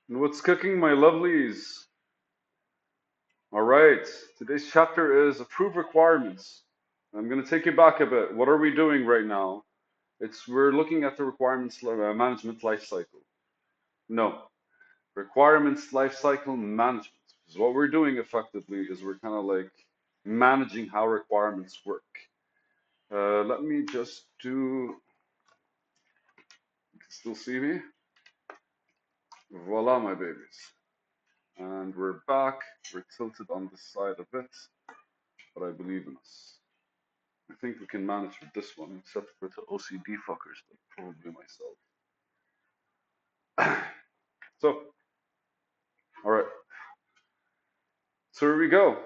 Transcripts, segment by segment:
What's cooking, my lovelies? All right, today's chapter is Approved Requirements. I'm going to take you back a bit. What are we doing right now? We're looking at the requirements management lifecycle. No, requirements lifecycle management. So what we're doing effectively is we're kind of like managing how requirements work. Let me just do. You can still see me. Voila, my babies. And we're back. We're tilted on the side a bit, but I believe in us. I think we can manage with this one, except for the OCD fuckers, like probably myself. So, all right. So here we go.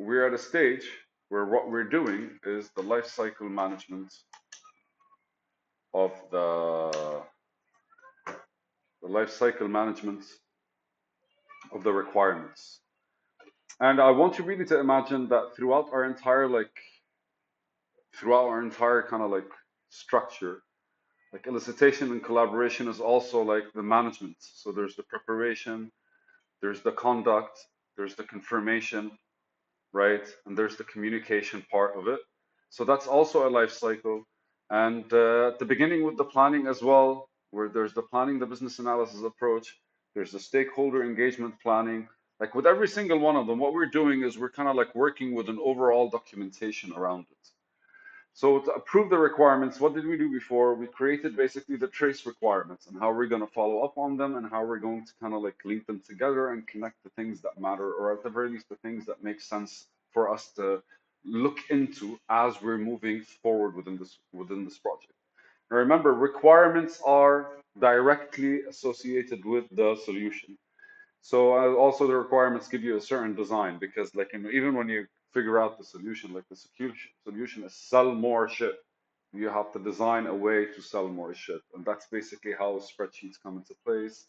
We're at a stage where what we're doing is the life cycle management of the life cycle management of the requirements. And I want you really to imagine that throughout our entire kind of like structure, like elicitation and collaboration is also like the management. So there's the preparation, there's the conduct, there's the confirmation, right? And there's the communication part of it. So that's also a life cycle. And at the beginning with the planning as well, where there's the planning, the business analysis approach, there's the stakeholder engagement planning. Like with every single one of them, what we're doing is we're kind of like working with an overall documentation around it. So to approve the requirements, what did we do before? We created basically the trace requirements and how we're going to follow up on them and how we're going to kind of like link them together and connect the things that matter, or at the very least, the things that make sense for us to look into as we're moving forward within this project. Now remember, requirements are directly associated with the solution. So also the requirements give you a certain design because like even when you figure out the solution, like the solution is sell more shit. You have to design a way to sell more shit. And that's basically how spreadsheets come into place,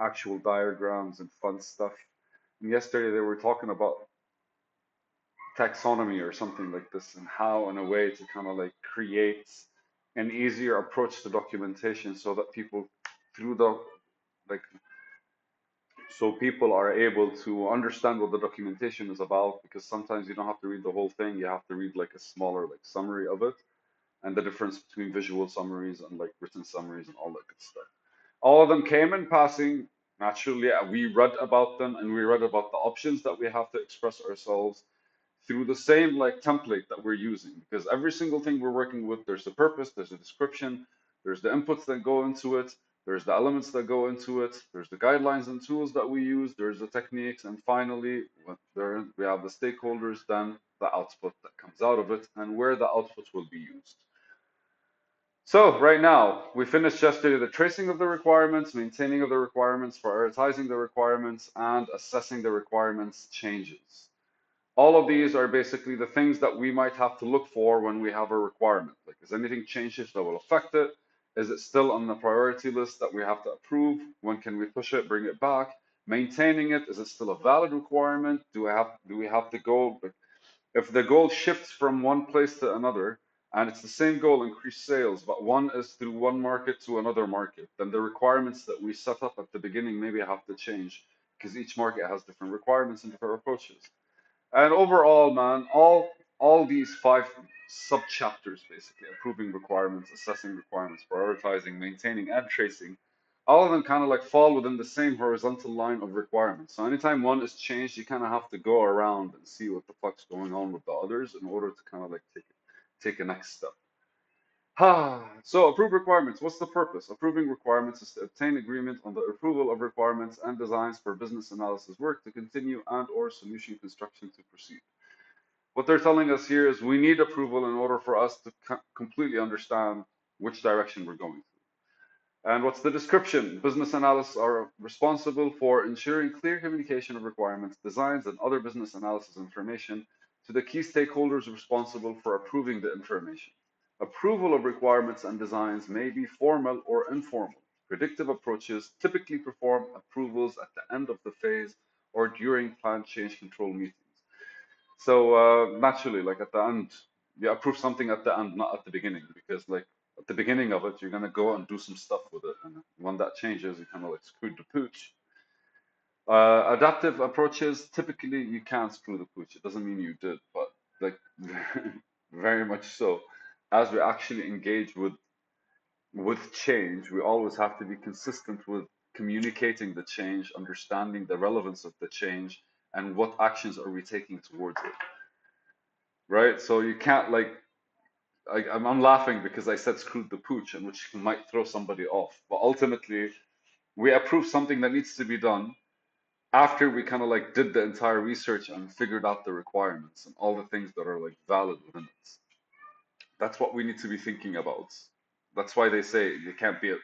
actual diagrams and fun stuff. And yesterday they were talking about taxonomy or something like this and how in a way to kind of like create an easier approach to documentation so that people through the like so people are able to understand what the documentation is about because sometimes you don't have to read the whole thing, you have to read like a smaller like summary of it and the difference between visual summaries and like written summaries and all that good stuff. All of them came in passing naturally. We read about them and we read about the options that we have to express ourselves through the same like template that we're using because every single thing we're working with, there's a purpose, there's a description, there's the inputs that go into it, there's the elements that go into it, there's the guidelines and tools that we use, there's the techniques, and finally we have the stakeholders, then the output that comes out of it and where the output will be used. So right now, we finished yesterday the tracing of the requirements, maintaining of the requirements, prioritizing the requirements, and assessing the requirements changes. All of these are basically the things that we might have to look for when we have a requirement. Like, is anything changes that will affect it? Is it still on the priority list that we have to approve? When can we push it, bring it back? Maintaining it, is it still a valid requirement? Do we have to go? If the goal shifts from one place to another, and it's the same goal, increase sales, but one is through one market to another market, then the requirements that we set up at the beginning maybe have to change because each market has different requirements and different approaches. And overall, man, all these five sub chapters basically, approving requirements, assessing requirements, prioritizing, maintaining, and tracing, all of them kind of like fall within the same horizontal line of requirements. So anytime one is changed, you kind of have to go around and see what the fuck's going on with the others in order to kind of like take a next step. So approved requirements, what's the purpose? Approving requirements is to obtain agreement on the approval of requirements and designs for business analysis work to continue and or solution construction to proceed. What they're telling us here is we need approval in order for us to completely understand which direction we're going. And what's the description? Business analysts are responsible for ensuring clear communication of requirements, designs, and other business analysis information to the key stakeholders responsible for approving the information. Approval of requirements and designs may be formal or informal. Predictive approaches typically perform approvals at the end of the phase or during planned change control meetings. So naturally, like at the end, you approve something at the end, not at the beginning, because like at the beginning of it, you're gonna go and do some stuff with it, and when that changes, you kind of like screwed the pooch. Adaptive approaches, typically you can't screw the pooch. It doesn't mean you did, but like very much so. As we actually engage with change, we always have to be consistent with communicating the change, understanding the relevance of the change, and what actions are we taking towards it, right? So you can't like I'm laughing because I said screw the pooch, and which might throw somebody off. But ultimately, we approve something that needs to be done after we kind of like did the entire research and figured out the requirements and all the things that are like valid within it. That's what we need to be thinking about. That's why they say it can't be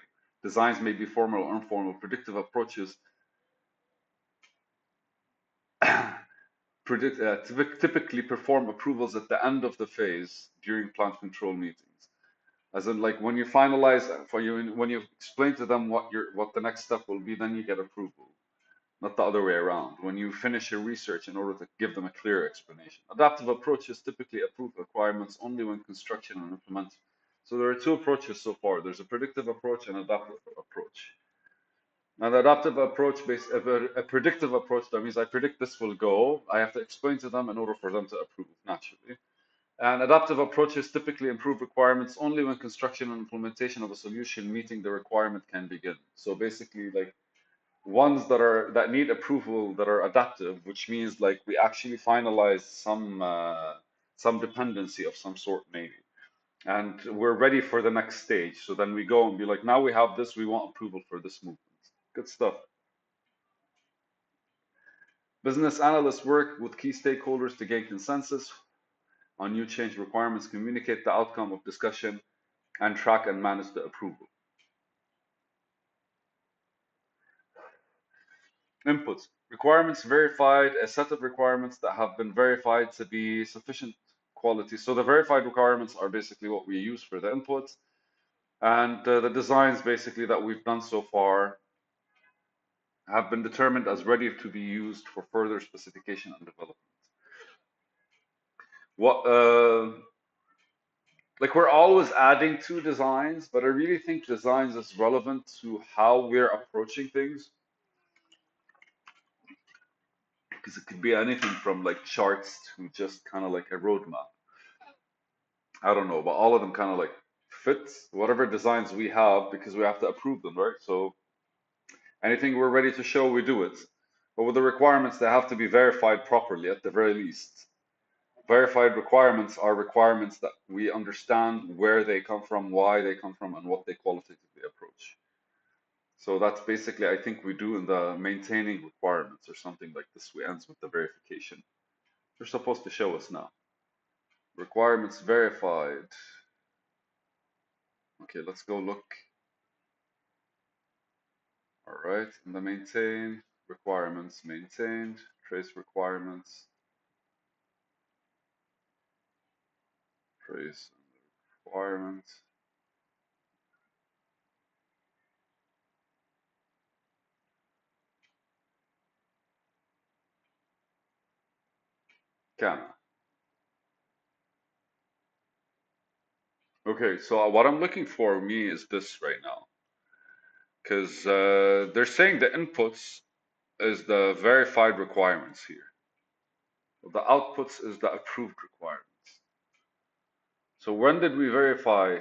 designs may be formal or informal. Predictive approaches typically perform approvals at the end of the phase during plant control meetings. As in, like when you finalize for you when you explain to them what the next step will be, then you get approval, not the other way around. When you finish your research in order to give them a clear explanation. Adaptive approaches typically approve requirements only when construction and implement. So there are two approaches so far. There's a predictive approach and adaptive approach. Now, the adaptive approach, a predictive approach, that means I predict this will go. I have to explain to them in order for them to approve, naturally. And adaptive approaches typically improve requirements only when construction and implementation of a solution meeting the requirement can begin. So basically, like ones that need approval that are adaptive, which means like we actually finalize some dependency of some sort maybe, and we're ready for the next stage. So then we go and be like, now we have this, we want approval for this movement. Good stuff. Business analysts work with key stakeholders to gain consensus on new change requirements, communicate the outcome of discussion, and track and manage the approval. Inputs. Requirements verified, a set of requirements that have been verified to be sufficient quality. So the verified requirements are basically what we use for the inputs, and the designs basically that we've done so far have been determined as ready to be used for further specification and development. What like we're always adding to designs, but I really think designs is relevant to how we're approaching things because it could be anything from like charts to just kind of like a roadmap. I don't know, but all of them kind of like fit whatever designs we have because we have to approve them, right? So anything we're ready to show, we do it. But with the requirements, they have to be verified properly at the very least. Verified requirements are requirements that we understand where they come from, why they come from, and what they qualitatively approach. So that's basically, I think, we do in the maintaining requirements or something like this. We ends with the verification. They're supposed to show us now. Requirements verified. Okay, let's go look. All right, in the maintain requirements, maintained, trace requirements, trace requirements. Can. Okay, so what I'm looking for me is this right now, because they're saying the inputs is the verified requirements here. The outputs is the approved requirements. So when did we verify?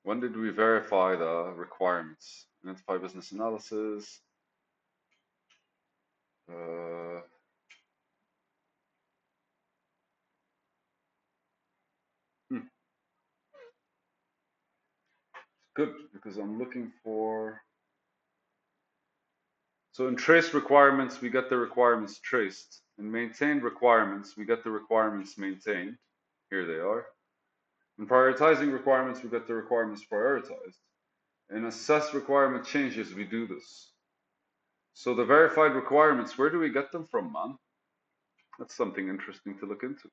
When did we verify the requirements? Identify business analysis. Uh, hmm, good, because I'm looking for. So in trace requirements, we get the requirements traced. In maintained requirements, we get the requirements maintained. Here they are. In prioritizing requirements, we get the requirements prioritized. In assess requirement changes, we do this. So the verified requirements, where do we get them from, man? That's something interesting to look into.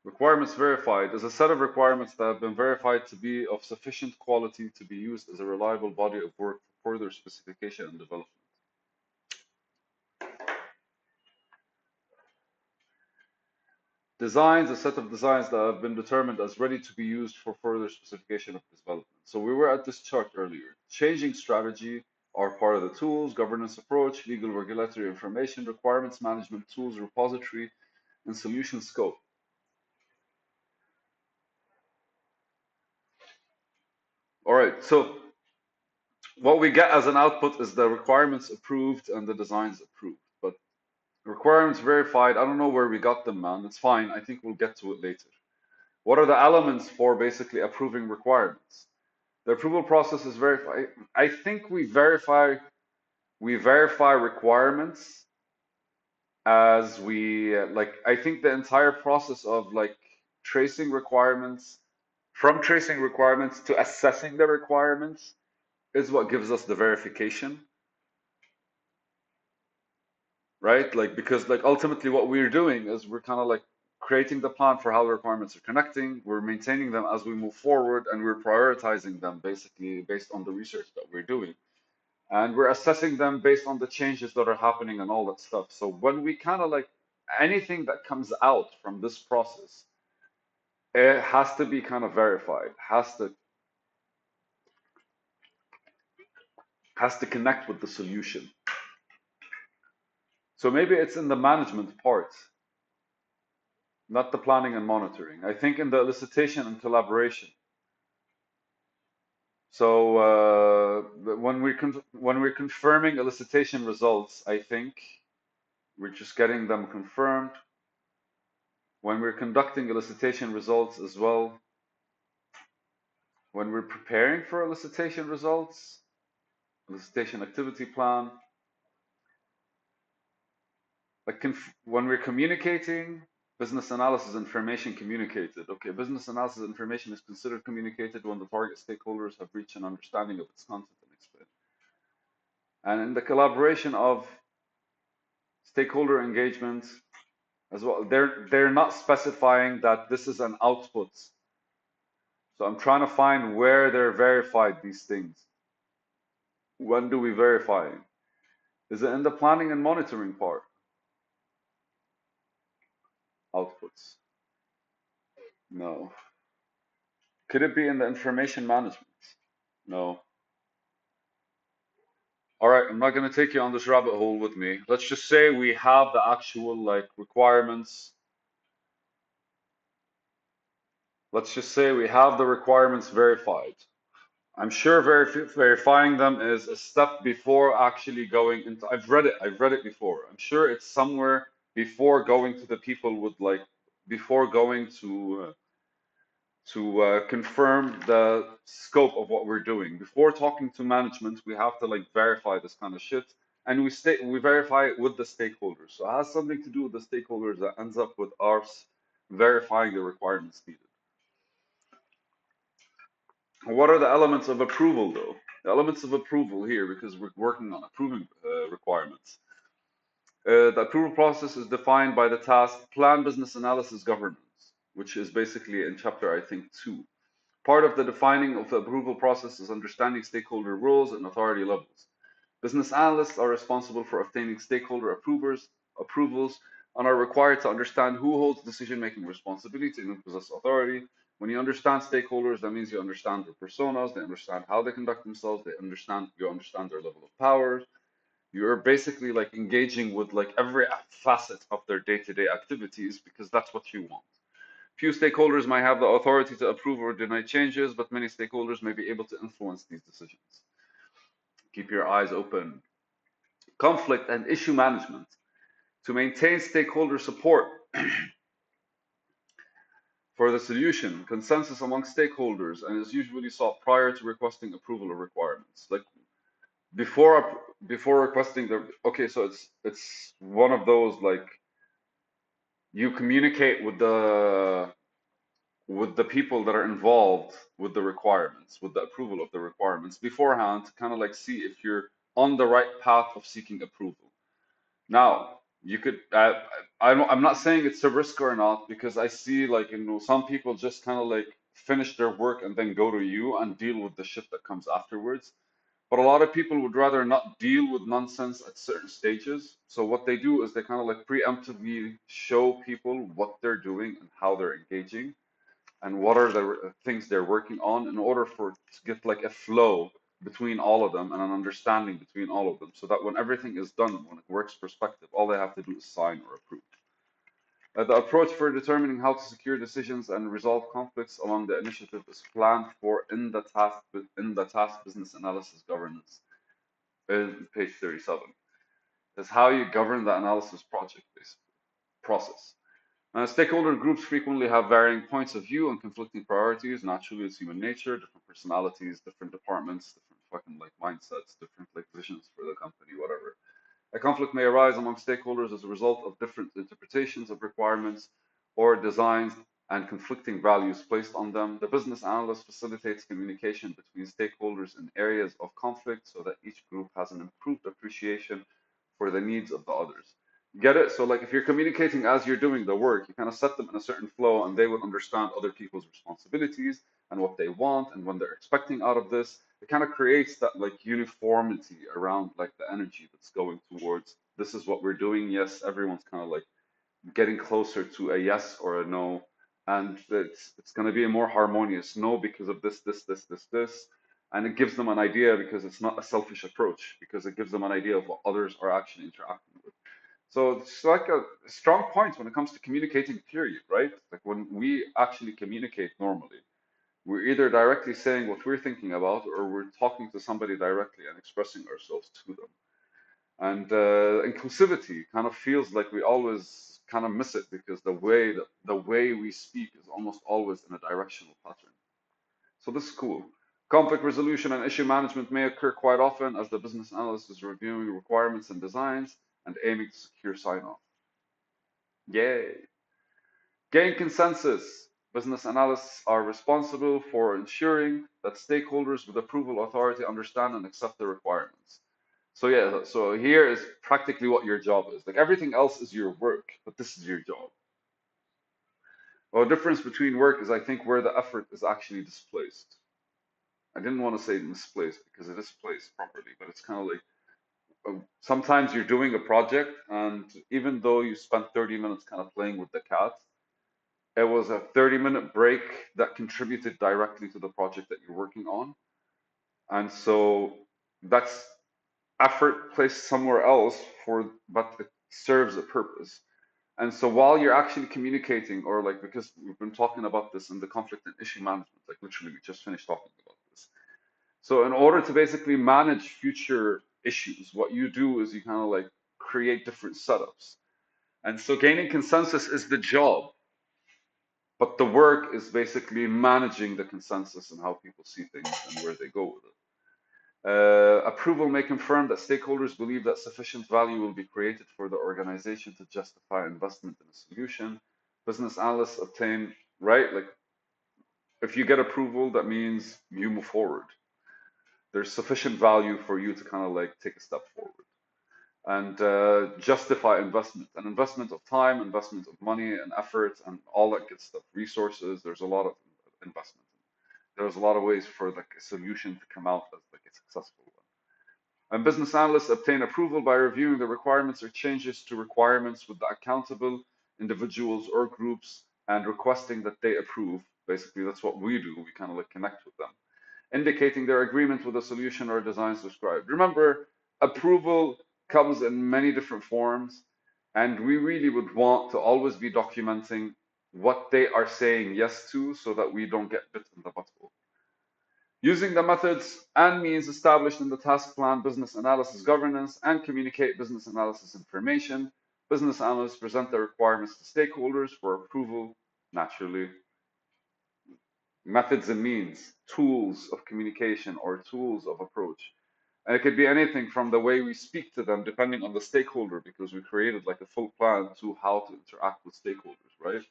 Requirements verified is a set of requirements that have been verified to be of sufficient quality to be used as a reliable body of work for further specification and development. Designs, a set of designs that have been determined as ready to be used for further specification of development. So we were at this chart earlier. Changing strategy are part of the tools: governance approach, legal regulatory information, requirements management tools, repository, and solution scope. All right, so what we get as an output is the requirements approved and the designs approved. But requirements verified, I don't know where we got them, man. It's fine. I think we'll get to it later. What are the elements for basically approving requirements? The approval process is verified. I think we verify requirements as we like. I think the entire process of like tracing requirements, from tracing requirements to assessing the requirements, is what gives us the verification, right? Like, because like ultimately what we're doing is we're kind of like creating the plan for how the requirements are connecting, we're maintaining them as we move forward, and we're prioritizing them basically based on the research that we're doing. And we're assessing them based on the changes that are happening and all that stuff. So when we kind of like anything that comes out from this process, it has to be kind of verified, has to connect with the solution. So maybe it's in the management part, not the planning and monitoring. I think in the elicitation and collaboration. So when we're confirming elicitation results, I think we're just getting them confirmed. When we're conducting elicitation results as well, when we're preparing for elicitation results, elicitation activity plan, like when we're communicating, business analysis information communicated. Okay, business analysis information is considered communicated when the target stakeholders have reached an understanding of its content and explain. And in the collaboration of stakeholder engagement as well, they're not specifying that this is an output. So I'm trying to find where they're verified these things. When do we verify? Is it in the planning and monitoring part? Outputs. No. Could it be in the information management? No. All right, I'm not going to take you on this rabbit hole with me. Let's just say we have the actual like requirements. Let's just say we have the requirements verified. I'm sure verifying them is a step before actually going into. I've read it before. I'm sure it's somewhere before going to the people with like before going to confirm the scope of what we're doing. Before talking to management, we have to like verify this kind of shit, and we verify it with the stakeholders. So it has something to do with the stakeholders that ends up with us verifying the requirements needed. What are the elements of approval, though? The elements of approval here, because we're working on approving requirements. The approval process is defined by the task Plan Business Analysis Governance, which is basically in chapter, I think, 2. Part of the defining of the approval process is understanding stakeholder roles and authority levels. Business analysts are responsible for obtaining stakeholder approvals and are required to understand who holds decision-making responsibility and who possesses authority. When you understand stakeholders, that means you understand their personas, they understand how they conduct themselves, you understand their level of power. You're basically like engaging with like every facet of their day-to-day activities because that's what you want. Few stakeholders might have the authority to approve or deny changes, but many stakeholders may be able to influence these decisions. Keep your eyes open. Conflict and issue management. To maintain stakeholder support for the solution, consensus among stakeholders, and is usually sought prior to requesting approval of requirements. Like before requesting the okay, so it's one of those like you communicate with the people that are involved with the requirements, with the approval of the requirements beforehand to kind of like see if you're on the right path of seeking approval. Now, you could, I'm not saying it's a risk or not because I see like, some people just kind of like finish their work and then go to you and deal with the shit that comes afterwards. But a lot of people would rather not deal with nonsense at certain stages. So what they do is they kind of like preemptively show people what they're doing and how they're engaging and what are the things they're working on in order for to get like a flow between all of them and an understanding between all of them, so that when everything is done, when it works perspective, all they have to do is sign or approve. The approach for determining how to secure decisions and resolve conflicts along the initiative is planned for in the task business analysis governance, page 37. Is how you govern the analysis project process. Stakeholder groups frequently have varying points of view and conflicting priorities. Naturally, it's human nature, different personalities, different departments, different fucking like mindsets, different like visions for the company, whatever. A conflict may arise among stakeholders as a result of different interpretations of requirements or designs and conflicting values placed on them. The business analyst facilitates communication between stakeholders in areas of conflict so that each group has an improved appreciation for the needs of the others. Get it? So, like, if you're communicating as you're doing the work, you kind of set them in a certain flow and they will understand other people's responsibilities and what they want and when they're expecting out of this. It kind of creates that like uniformity around like the energy that's going towards this is what we're doing. Yes, everyone's kind of like getting closer to a yes or a no, and it's going to be a more harmonious no because of this, and it gives them an idea because it's not a selfish approach because it gives them an idea of what others are actually interacting with. So it's like a strong point when it comes to communicating, period, right? Like when we actually communicate normally, we're either directly saying what we're thinking about or we're talking to somebody directly and expressing ourselves to them. And inclusivity kind of feels like we always kind of miss it because the way we speak is almost always in a directional pattern. So this is cool. Conflict resolution and issue management may occur quite often as the business analyst is reviewing requirements and designs and aiming to secure sign-off. Yay. Gain consensus. Business analysts are responsible for ensuring that stakeholders with approval authority understand and accept the requirements. So yeah, so here is practically what your job is. Like everything else is your work, but this is your job. Well, the difference between work is I think where the effort is actually displaced. I didn't want to say misplaced because it is placed properly, but it's kind of like sometimes you're doing a project and even though you spent 30 minutes kind of playing with the cat, it was a 30-minute break that contributed directly to the project that you're working on. And so that's effort placed somewhere else but it serves a purpose. And so while you're actually communicating, or like because we've been talking about this in the conflict and issue management, like literally we just finished talking about this. So in order to basically manage future issues, what you do is you kind of like create different setups. And so gaining consensus is the job, but the work is basically managing the consensus and how people see things and where they go with it. Approval may confirm that stakeholders believe that sufficient value will be created for the organization to justify investment in a solution. Business analysts obtain, right? Like if you get approval, that means you move forward. There's sufficient value for you to kind of like take a step forward and justify investment, an investment of time, investment of money and effort and all that good stuff, resources. There's a lot of investment. There's a lot of ways for like a solution to come out as like a successful one. And business analysts obtain approval by reviewing the requirements or changes to requirements with the accountable individuals or groups and requesting that they approve. Basically, that's what we do. We kind of like connect with them, indicating their agreement with the solution or designs described. Remember, approval comes in many different forms, and we really would want to always be documenting what they are saying yes to so that we don't get bit in the butthole. Using the methods and means established in the task plan, business analysis governance, and communicate business analysis information, business analysts present their requirements to stakeholders for approval, naturally. Methods and means, tools of communication or tools of approach. And it could be anything from the way we speak to them, depending on the stakeholder, because we created like a full plan to how to interact with stakeholders, right?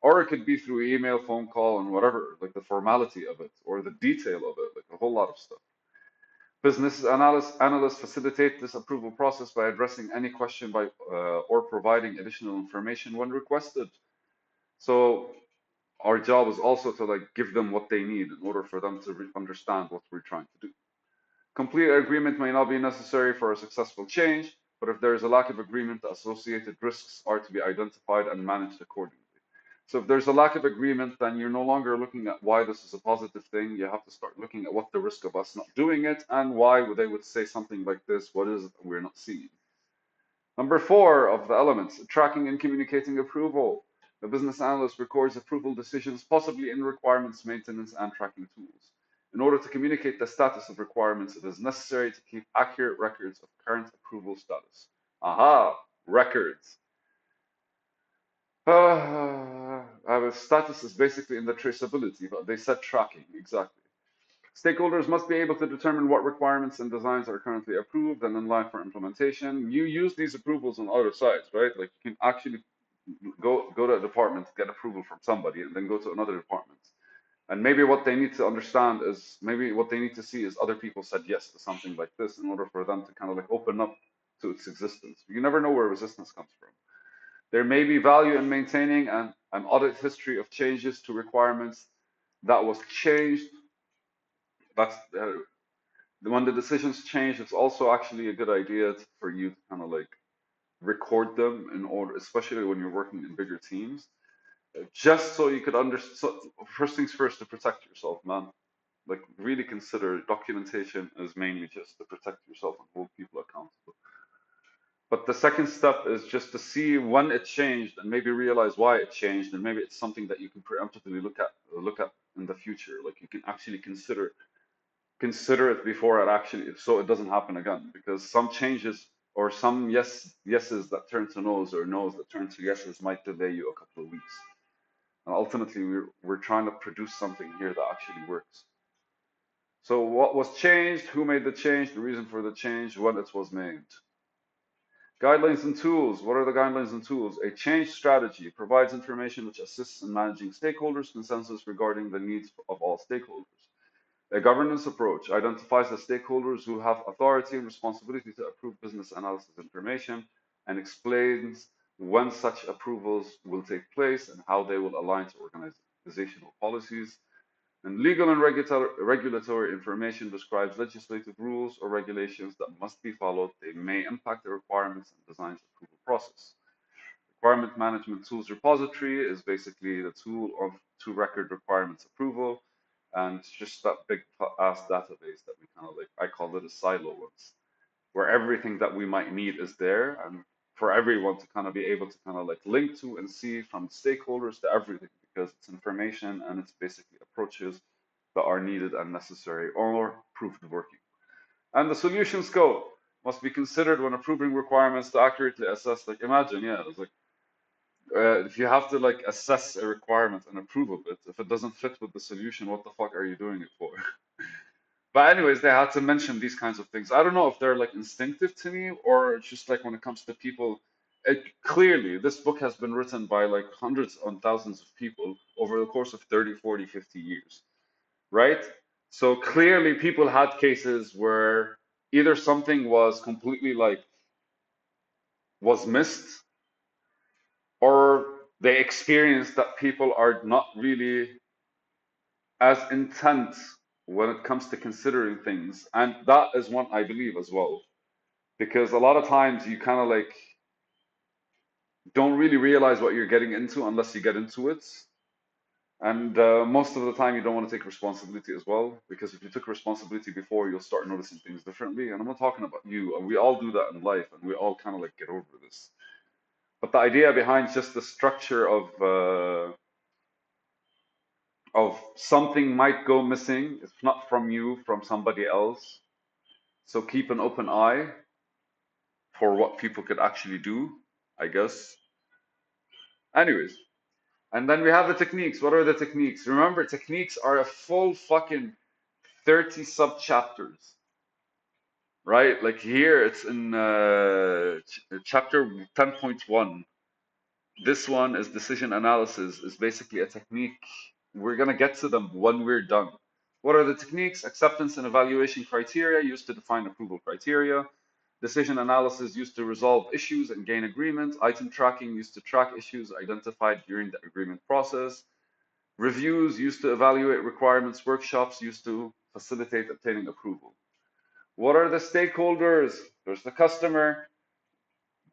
Or it could be through email, phone call, and whatever, like the formality of it or the detail of it, like a whole lot of stuff. Business analysts facilitate this approval process by addressing any question or providing additional information when requested. So our job is also to like give them what they need in order for them to understand what we're trying to do. Complete agreement may not be necessary for a successful change, but if there is a lack of agreement, the associated risks are to be identified and managed accordingly. So if there's a lack of agreement, then you're no longer looking at why this is a positive thing. You have to start looking at what the risk of us not doing it and why they would say something like this. What is it that we're not seeing? Number four of the elements, tracking and communicating approval. The business analyst records approval decisions, possibly in requirements, maintenance, and tracking tools. In order to communicate the status of requirements, it is necessary to keep accurate records of current approval status. Aha, records. Status is basically in the traceability, but they said tracking, exactly. Stakeholders must be able to determine what requirements and designs are currently approved and in line for implementation. You use these approvals on other sides, right? Like you can actually go to a department, get approval from somebody, and then go to another department. And maybe what they need to understand is maybe what they need to see is other people said yes to something like this in order for them to kind of like open up to its existence. You never know where resistance comes from. There may be value in maintaining an audit history of changes to requirements that was changed. That's when the decisions change, it's also actually a good idea for you to kind of like record them in order, especially when you're working in bigger teams, just so you could understand. So first things first, to protect yourself, man. Like really consider documentation is mainly just to protect yourself and hold people accountable. But the second step is just to see when it changed and maybe realize why it changed, and maybe it's something that you can preemptively look at in the future. Like you can actually consider it before it actually, so it doesn't happen again. Because some changes or some yeses that turn to no's or no's that turn to yeses might delay you a couple of weeks. And ultimately, we're trying to produce something here that actually works. So what was changed? Who made the change? The reason for the change? When it was made? Guidelines and tools. What are the guidelines and tools? A change strategy provides information which assists in managing stakeholders' consensus regarding the needs of all stakeholders. A governance approach identifies the stakeholders who have authority and responsibility to approve business analysis information and explains when such approvals will take place and how they will align to organizational policies. And legal and regulatory information describes legislative rules or regulations that must be followed. They may impact the requirements and designs approval process. Requirement Management Tools Repository is basically the tool to record requirements approval. And it's just that big ass database that we kind of like, I call it a silo once, where everything that we might need is there. And for everyone to kind of be able to kind of like link to and see from stakeholders to everything, because it's information and it's basically approaches that are needed and necessary or proved working. And the solution scope must be considered when approving requirements to accurately assess. Like imagine, yeah, it's like if you have to like assess a requirement and approve of it, if it doesn't fit with the solution, what the fuck are you doing it for? But anyways, they had to mention these kinds of things. I don't know if they're like instinctive to me or it's just like when it comes to people. Clearly, this book has been written by like hundreds and thousands of people over the course of 30, 40, 50 years, right? So clearly, people had cases where either something was completely like was missed or they experienced that people are not really as intent when it comes to considering things. And that is one I believe as well. Because a lot of times you kind of like don't really realize what you're getting into unless you get into it. And most of the time, you don't want to take responsibility as well, because if you took responsibility before, you'll start noticing things differently. And I'm not talking about you, and we all do that in life, and we all kind of like get over this. But the idea behind just the structure of something might go missing, it's not from you, from somebody else. So keep an open eye for what people could actually do, I guess. Anyways, and then we have the techniques. What are the techniques? Remember, techniques are a full fucking 30 sub chapters, right? Like here, it's in chapter 10.1. This one is decision analysis, is basically a technique. We're going to get to them when we're done. What are the techniques? Acceptance and evaluation criteria used to define approval criteria. Decision analysis used to resolve issues and gain agreement. Item tracking used to track issues identified during the agreement process. Reviews used to evaluate requirements. Workshops used to facilitate obtaining approval. What are the stakeholders? There's the customer,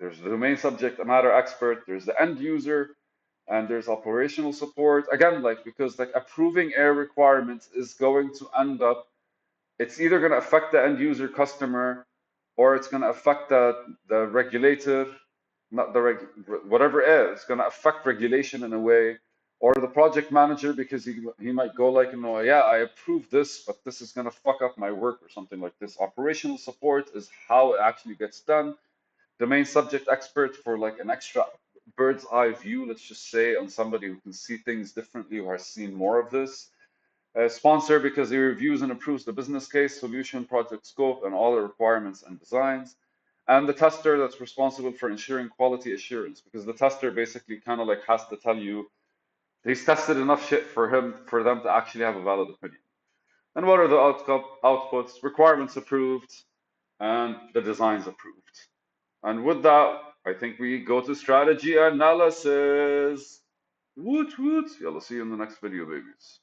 there's the domain subject matter expert, there's the end user, And there's operational support. Again, like because like approving a requirement is going to end up, it's either going to affect the end user customer or it's going to affect the regulator, not the whatever it is, it's going to affect regulation in a way, or the project manager because he might go like, you know, yeah, I approve this, but this is going to fuck up my work or something like this. Operational support is how it actually gets done. Domain subject expert for like an extra bird's eye view, let's just say, on somebody who can see things differently, who has seen more of this. Sponsor because he reviews and approves the business case, solution, project scope, and all the requirements and designs. And the tester that's responsible for ensuring quality assurance because the tester basically kind of like has to tell you he's tested enough shit for them to actually have a valid opinion. And what are the outputs? Requirements approved and the designs approved. And with that, I think we go to strategy analysis. Woot woot. Yalla, see you in the next video, babies.